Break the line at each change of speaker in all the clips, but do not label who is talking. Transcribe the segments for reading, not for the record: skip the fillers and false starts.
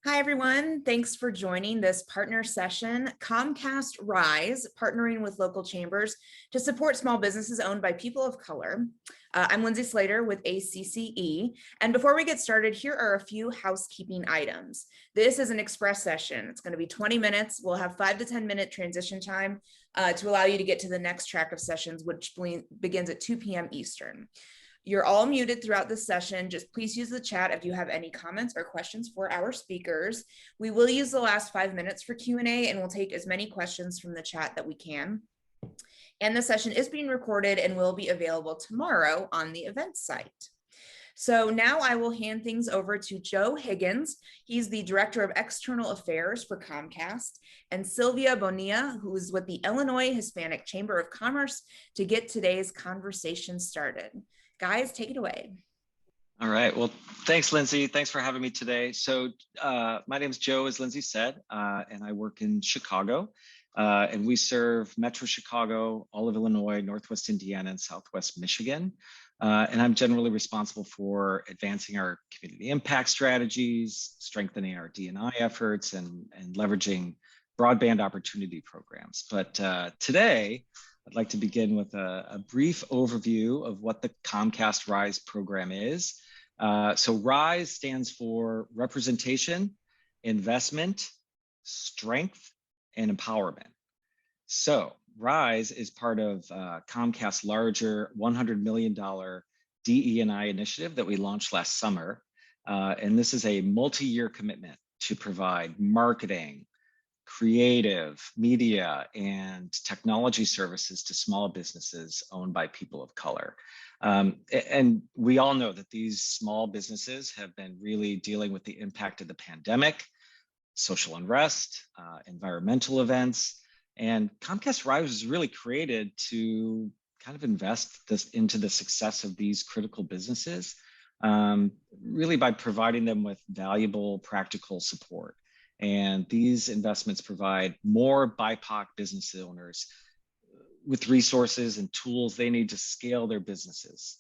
Hi, everyone. Thanks for joining this partner session. Comcast RISE, partnering with local chambers to support small businesses owned by people of color. I'm Lindsay Slater with ACCE. And before we get started, here are a few housekeeping items. This is an express session. It's going to be 20 minutes. We'll have 5 to 10 minute transition time to allow you to get to the next track of sessions, which begins at 2 p.m. Eastern. You're all muted throughout this session. Just please use the chat if you have any comments or questions for our speakers. We will use the last 5 minutes for Q&A, and we'll take as many questions from the chat that we can. And the session is being recorded and will be available tomorrow on the events site. So now I will hand things over to Joe Higgins. He's the Director of External Affairs for Comcast, and Sylvia Bonilla, who is with the Illinois Hispanic Chamber of Commerce, to get today's conversation started. Guys, take it away.
All right. Well, thanks, Lindsay. Thanks for having me today. So my name is Joe, as Lindsay said, and I work in Chicago. And we serve Metro Chicago, all of Illinois, Northwest Indiana, and Southwest Michigan. And I'm generally responsible for advancing our community impact strategies, strengthening our D&I efforts, and leveraging broadband opportunity programs. But today, I'd like to begin with a brief overview of what the Comcast RISE program is. So RISE stands for Representation, Investment, Strength, and Empowerment. So RISE is part of Comcast's larger $100 million DE&I initiative that we launched last summer. And this is a multi-year commitment to provide marketing, creative, media, and technology services to small businesses owned by people of color. And we all know that these small businesses have been really dealing with the impact of the pandemic, social unrest, environmental events, and Comcast RISE was really created to kind of invest into the success of these critical businesses, really by providing them with valuable, practical support. And these investments provide more BIPOC business owners with resources and tools they need to scale their businesses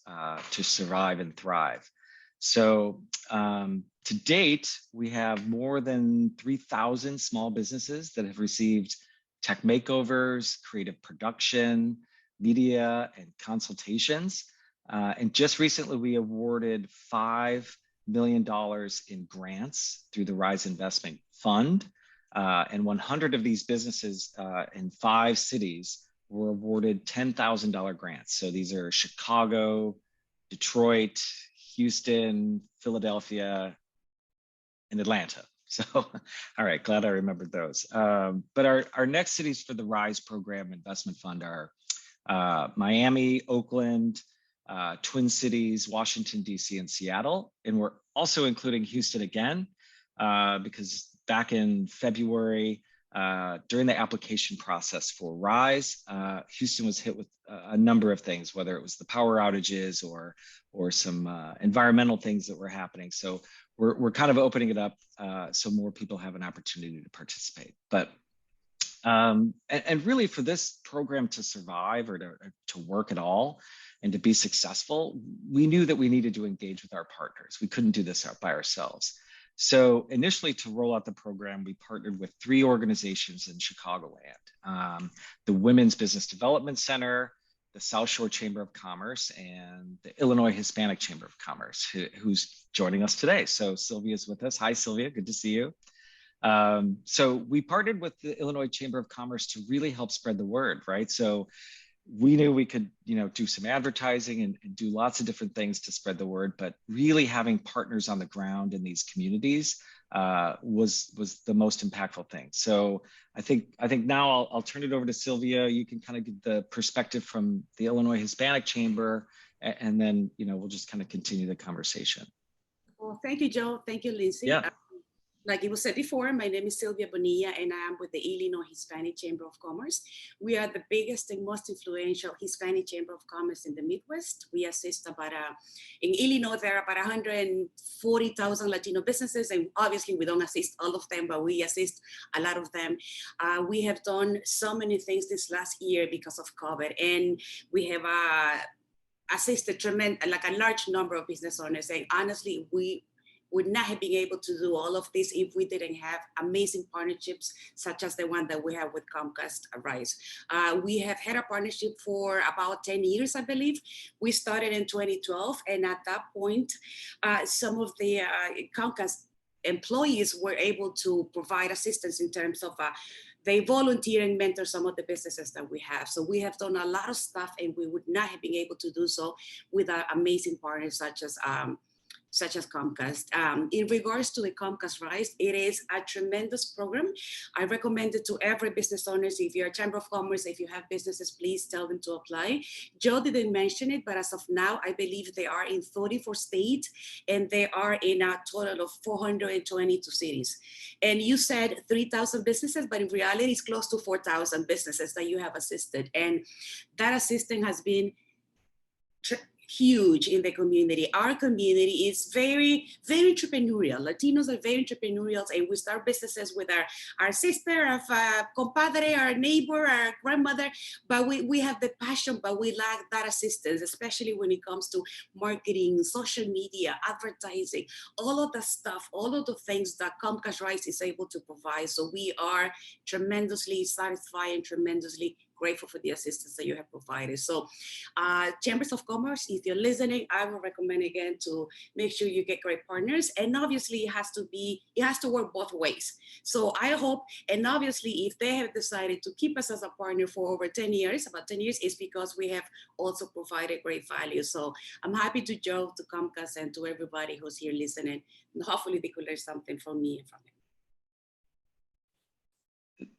to survive and thrive. So to date, we have more than 3,000 small businesses that have received tech makeovers, creative production, media, and consultations. And just recently, we awarded $5 million in grants through the RISE Investment Fund, and 100 of these businesses in 5 cities were awarded $10,000 grants. So these are Chicago, Detroit, Houston, Philadelphia, and Atlanta. So, all right, glad I remembered those. But our next cities for the RISE program investment fund are Miami, Oakland, Twin Cities, Washington, DC, and Seattle. And we're also including Houston again, because back in February, during the application process for RISE, Houston was hit with a number of things, whether it was the power outages or some environmental things that were happening. So we're kind of opening it up so more people have an opportunity to participate. But and really for this program to survive or to work at all and to be successful, we knew that we needed to engage with our partners. We couldn't do this out by ourselves. So initially, to roll out the program, we partnered with 3 organizations in Chicagoland, the Women's Business Development Center, the South Shore Chamber of Commerce, and the Illinois Hispanic Chamber of Commerce, who's joining us today. So Sylvia's with us. Hi, Sylvia, good to see you. So we partnered with the Illinois Chamber of Commerce to really help spread the word, right? So we knew we could, do some advertising and do lots of different things to spread the word, but really having partners on the ground in these communities was the most impactful thing. So I think now I'll turn it over to Sylvia. You can kind of give the perspective from the Illinois Hispanic Chamber, and then we'll just kind of continue the conversation.
Well, thank you, Joe. Thank you, Lindsay.
Yeah.
Like it was said before, my name is Sylvia Bonilla, and I am with the Illinois Hispanic Chamber of Commerce. We are the biggest and most influential Hispanic Chamber of Commerce in the Midwest. We assist in Illinois, there are about 140,000 Latino businesses, and obviously we don't assist all of them, but we assist a lot of them. We have done so many things this last year because of COVID, and we have assisted a large number of business owners, and honestly, we would not have been able to do all of this if we didn't have amazing partnerships such as the one that we have with Comcast RISE. We have had a partnership for about 10 years, I believe. We started in 2012, and at that point, some of the Comcast employees were able to provide assistance in terms of they volunteer and mentor some of the businesses that we have. So we have done a lot of stuff, and we would not have been able to do so with our amazing partners such as Comcast. In regards to the Comcast RISE, it is a tremendous program. I recommend it to every business owners. If you're a Chamber of Commerce, if you have businesses, please tell them to apply. Joe didn't mention it, but as of now, I believe they are in 34 states, and they are in a total of 422 cities. And you said 3,000 businesses, but in reality, it's close to 4,000 businesses that you have assisted. And that assistance has been huge in the community. Our community is very, very entrepreneurial. Latinos are very entrepreneurial, and we start businesses with our sister, our compadre, our neighbor, our grandmother, but we have the passion, but we lack that assistance, especially when it comes to marketing, social media, advertising, all of the stuff, all of the things that Comcast RISE is able to provide. So we are tremendously satisfied and tremendously grateful for the assistance that you have provided. So Chambers of Commerce, if you're listening, I would recommend again to make sure you get great partners. And obviously it has to work both ways. So I hope, and obviously if they have decided to keep us as a partner for over 10 years, about 10 years, it's because we have also provided great value. So I'm happy to Joe, to Comcast, and to everybody who's here listening. And hopefully they could learn something from me and from him.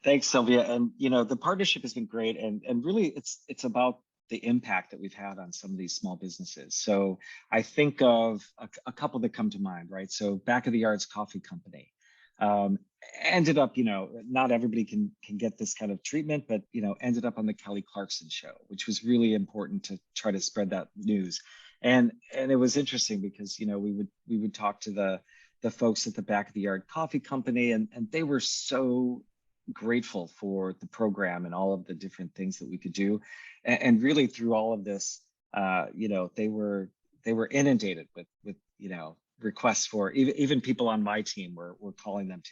Thanks, Sylvia. And the partnership has been great, and really it's about the impact that we've had on some of these small businesses. So I think of a couple that come to mind, right? So Back of the Yards Coffee Company ended up, not everybody can get this kind of treatment, but ended up on the Kelly Clarkson show, which was really important to try to spread that news. And it was interesting because we would talk to the folks at the Back of the Yard Coffee Company, and they were so grateful for the program and all of the different things that we could do, and really through all of this, they were inundated with requests for even people on my team were calling them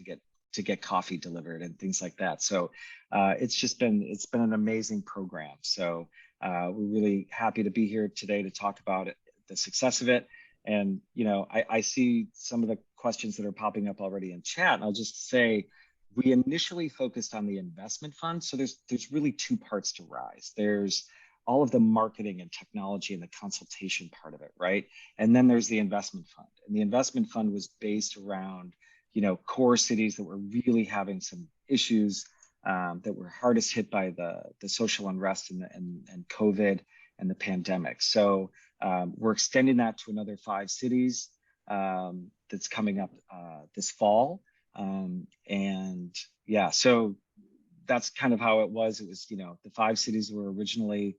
to get coffee delivered and things like that. So it's been an amazing program. So we're really happy to be here today to talk about it, the success of it. And I see some of the questions that are popping up already in chat, and I'll just say, we initially focused on the investment fund. So there's really two parts to RISE. There's all of the marketing and technology and the consultation part of it, right? And then there's the investment fund. And the investment fund was based around, core cities that were really having some issues that were hardest hit by the social unrest and COVID and the pandemic. So we're extending that to another 5 cities that's coming up this fall. And yeah, so that's kind of how it was. It was, the 5 cities were originally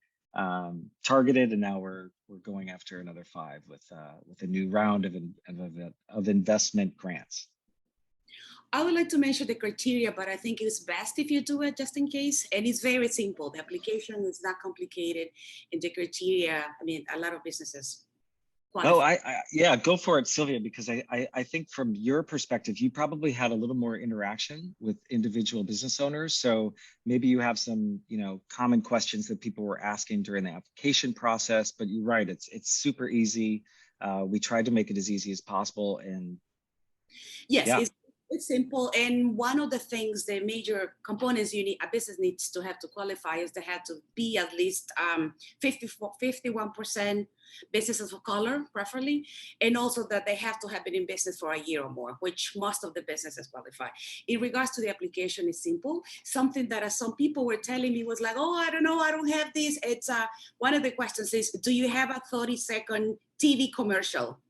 targeted, and now we're going after another 5 with a new round of investment grants.
I would like to mention the criteria, but I think it's best if you do it just in case. And it's very simple. The application is not complicated, and the criteria, a lot of businesses qualify.
Yeah, go for it, Sylvia, because I think from your perspective, you probably had a little more interaction with individual business owners. So maybe you have some, common questions that people were asking during the application process, but you're right, it's super easy. We tried to make it as easy as possible. And
yes,
yeah.
It's simple. And one of the things, the major components a business needs to have to qualify is they have to be at least 51% businesses of color, preferably, and also that they have to have been in business for a year or more, which most of the businesses qualify. In regards to the application, it's simple. Something that some people were telling me was like, oh, I don't know, I don't have this. It's one of the questions is, do you have a 30-second TV commercial?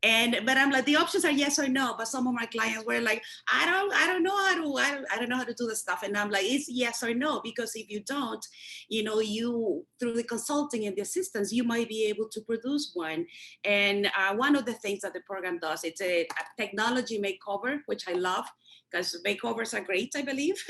But I'm like, the options are yes or no. But some of my clients were like, I don't know how to do the stuff. And I'm like, it's yes or no, because if you don't, you through the consulting and the assistance, you might be able to produce one. And one of the things that the program does, it's a technology makeover, which I love because makeovers are great, I believe.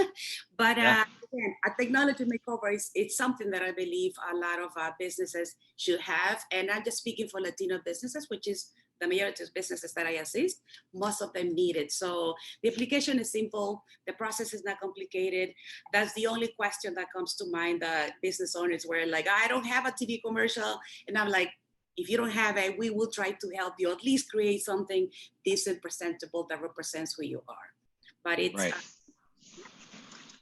But again, a technology makeover it's something that I believe a lot of businesses should have. And I'm just speaking for Latino businesses, which is the majority of businesses that I assist, most of them need it. So the application is simple. The process is not complicated. That's the only question that comes to mind that business owners were like, I don't have a TV commercial. And I'm like, if you don't have it, we will try to help you at least create something decent, presentable that represents who you are. But it's
right.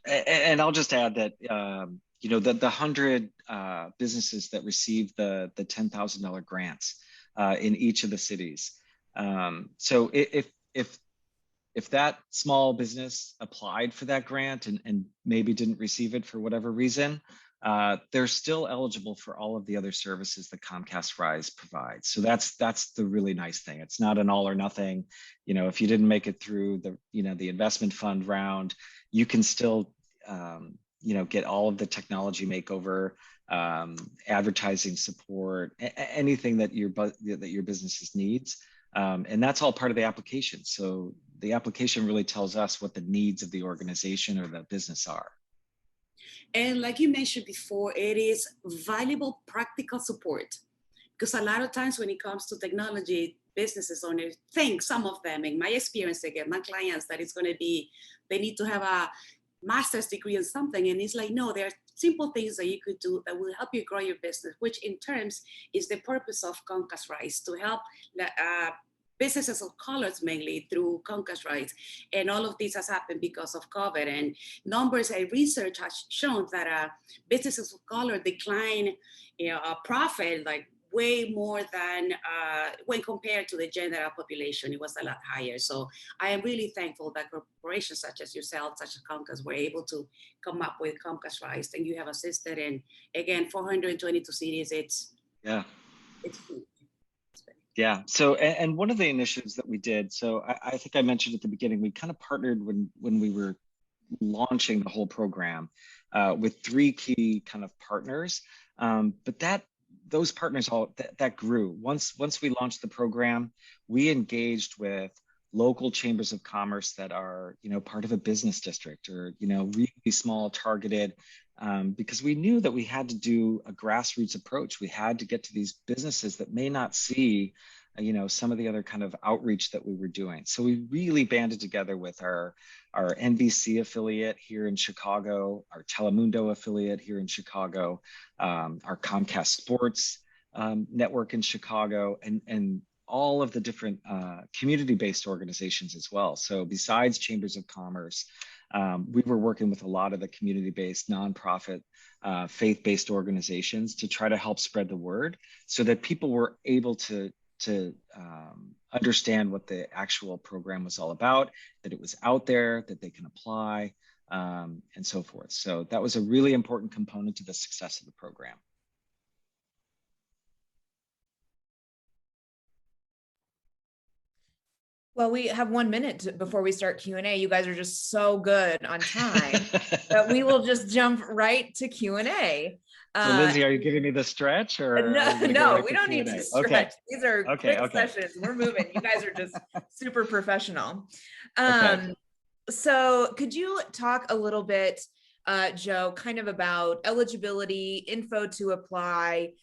And I'll just add that you know, the 100 businesses that received the $10,000 grants in each of the cities. So if that small business applied for that grant and maybe didn't receive it for whatever reason, they're still eligible for all of the other services that Comcast RISE provides. So that's the really nice thing. It's not an all or nothing. You know, if you didn't make it through the, you know, the investment fund round, you can still, you know, get all of the technology makeover, advertising support, anything that your businesses needs. And that's all part of the application. So the application really tells us what the needs of the organization or the business are.
And like you mentioned before, it is valuable practical support, because a lot of times when it comes to technology, businesses owners think, some of them, in my experience, again, my clients, that it's going to be, they need to have a master's degree in something. And it's like, no, there are simple things that you could do that will help you grow your business, which in terms is the purpose of Comcast RISE, to help businesses of colors mainly through Comcast RISE. And all of this has happened because of COVID. And numbers and research has shown that businesses of color decline, you know, profit like way more than when compared to the general population. It was a lot higher. So I am really thankful that corporations such as yourself, such as Comcast, were able to come up with Comcast RISE, and you have assisted. And again, 422 cities, it's huge.
Yeah. So, and one of the initiatives that we did, so I think I mentioned at the beginning, we kind of partnered when we were launching the whole program with 3 key kind of partners. But those partners that grew. Once we launched the program, we engaged with local chambers of commerce that are, you know, part of a business district, or, you know, really small, targeted, because we knew that we had to do a grassroots approach. We had to get to these businesses that may not see, you know, some of the other kind of outreach that we were doing. So we really banded together with our NBC affiliate here in Chicago, our Telemundo affiliate here in Chicago, our Comcast Sports network in Chicago, and all of the different community-based organizations as well. So besides chambers of commerce, we were working with a lot of the community-based, nonprofit, faith-based organizations to try to help spread the word, so that people were able to understand what the actual program was all about, that it was out there, that they can apply, and so forth. So that was a really important component to the success of the program.
Well, we have 1 minute before we start Q&A. You guys are just so good on time that we will just jump right to Q&A.
So Lindsay, are you giving me the stretch, or
no, we don't need to stretch.
Okay.
These are quick sessions. We're moving. You guys are just super professional. So could you talk a little bit, Joe, kind of about eligibility, info to apply,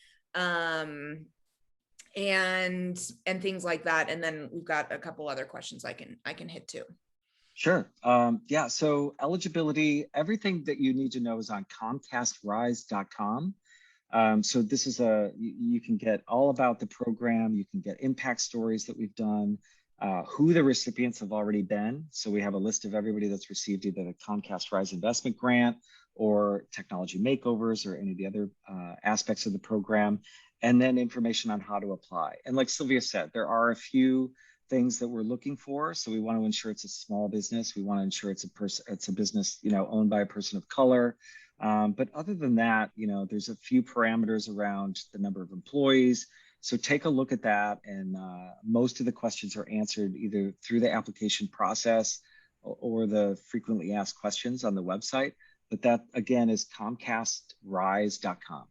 and things like that, and then we've got a couple other questions I can hit too.
Sure. Yeah. So eligibility, everything that you need to know is on ComcastRISE.com. So this is you can get all about the program. You can get impact stories that we've done, who the recipients have already been. So we have a list of everybody that's received either the Comcast RISE investment grant or technology makeovers or any of the other aspects of the program, and then information on how to apply. And like Sylvia said, there are a few things that we're looking for. So we want to ensure it's a small business. We want to ensure it's a business, you know, owned by a person of color. But other than that, you know, there's a few parameters around the number of employees. So take a look at that. And most of the questions are answered either through the application process or the frequently asked questions on the website. But that, again, is ComcastRISE.com.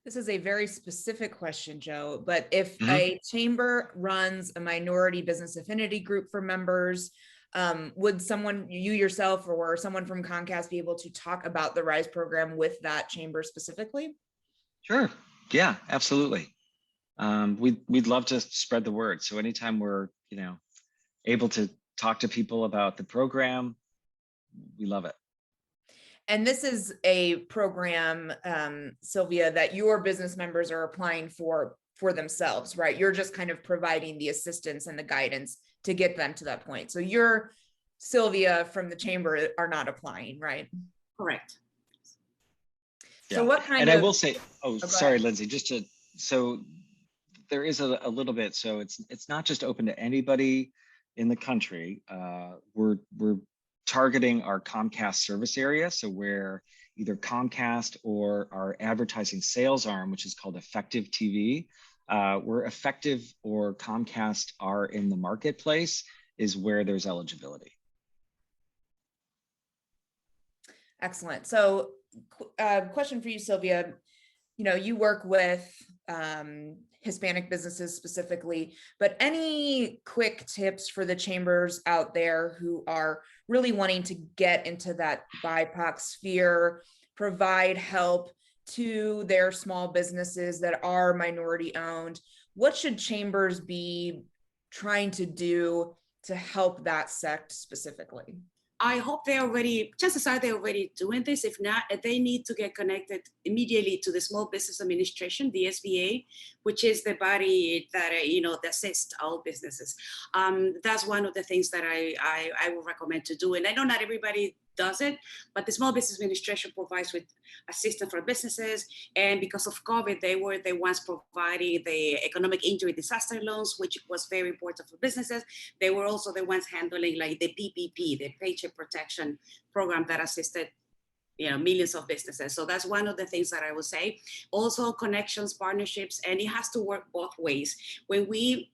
This is a very specific question, Joe, but if a chamber runs a minority business affinity group for members, would someone, you yourself or someone from Comcast, be able to talk about the RISE program with that chamber specifically?
Sure. Yeah, absolutely. we'd love to spread the word. So anytime we're, able to talk to people about the program, we love it.
And this is a program, Sylvia, that your business members are applying for themselves, right? You're just kind of providing the assistance and the guidance to get them to that point. So you're, Sylvia from the chamber, are not applying, right?
Correct.
So what kind
and
of—
I will say, sorry,
ahead.
Lindsay, so there is a little bit, so it's not just open to anybody in the country. We're targeting our Comcast service area. So where either Comcast or our advertising sales arm, which is called Effective TV, where Effective or Comcast are in the marketplace is where there's eligibility.
Excellent. So question for you, Sylvia. You work with Hispanic businesses specifically, but any quick tips for the chambers out there who are really wanting to get into that BIPOC sphere, provide help to their small businesses that are minority owned? What should chambers be trying to do to help that sect specifically?
I hope chances are they're already doing this. If not, they need to get connected immediately to the Small Business Administration, the SBA, which is the body that, that assists all businesses. That's one of the things that I would recommend to do. And I know not everybody does it, but the Small Business Administration provides with assistance for businesses. And because of COVID, they were the ones providing the economic injury disaster loans, which was very important for businesses. They were also the ones handling like the PPP, the Paycheck Protection Program that assisted millions of businesses. So that's one of the things that I would say. Also connections, partnerships, and it has to work both ways. When we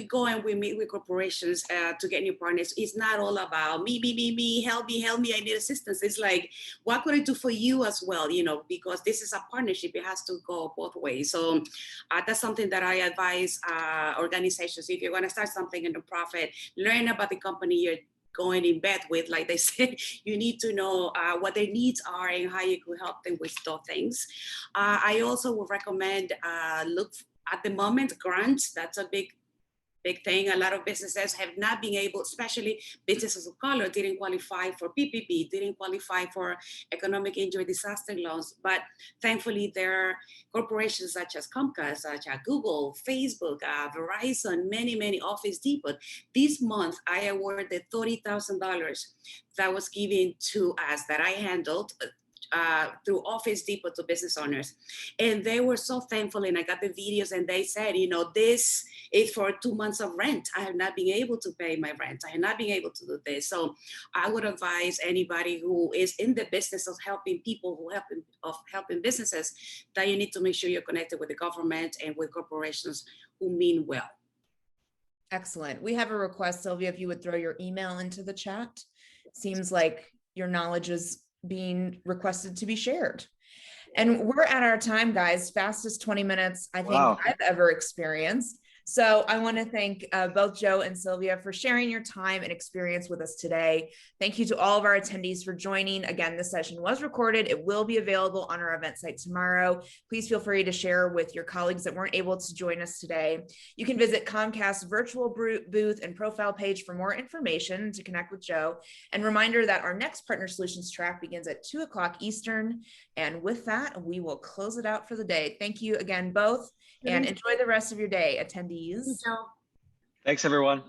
go and we meet with corporations to get new partners, it's not all about me, help me, I need assistance. It's like, what could I do for you as well? Because this is a partnership, it has to go both ways. So that's something that I advise organizations. If you're going to start something in a nonprofit, learn about the company you're going in bed with, like they said. You need to know what their needs are and how you can help them with those things. I also would recommend look at the moment grants. That's a big thing. A lot of businesses have not been able, especially businesses of color, didn't qualify for PPP, didn't qualify for economic injury disaster loans. But thankfully, there are corporations such as Comcast, such as Google, Facebook, Verizon, many Office Depot. This month, I awarded $30,000 that was given to us that I handled through Office Depot to business owners. And they were so thankful, and I got the videos, and they said, this is for 2 months of rent. I have not been able to pay my rent. I have not been able to do this. So I would advise anybody who is in the business of helping people, helping businesses, that you need to make sure you're connected with the government and with corporations who mean well.
Excellent. We have a request, Sylvia, if you would throw your email into the chat. Seems like your knowledge is being requested to be shared. And we're at our time, guys. Fastest 20 minutes I think I've ever experienced. So I want to thank both Joe and Sylvia for sharing your time and experience with us today. Thank you to all of our attendees for joining. Again, this session was recorded. It will be available on our event site tomorrow. Please feel free to share with your colleagues that weren't able to join us today. You can visit Comcast's virtual booth and profile page for more information to connect with Joe. And reminder that our next Partner Solutions track begins at 2 o'clock Eastern. And with that, we will close it out for the day. Thank you again, both. And enjoy the rest of your day, attendees.
Thanks, everyone.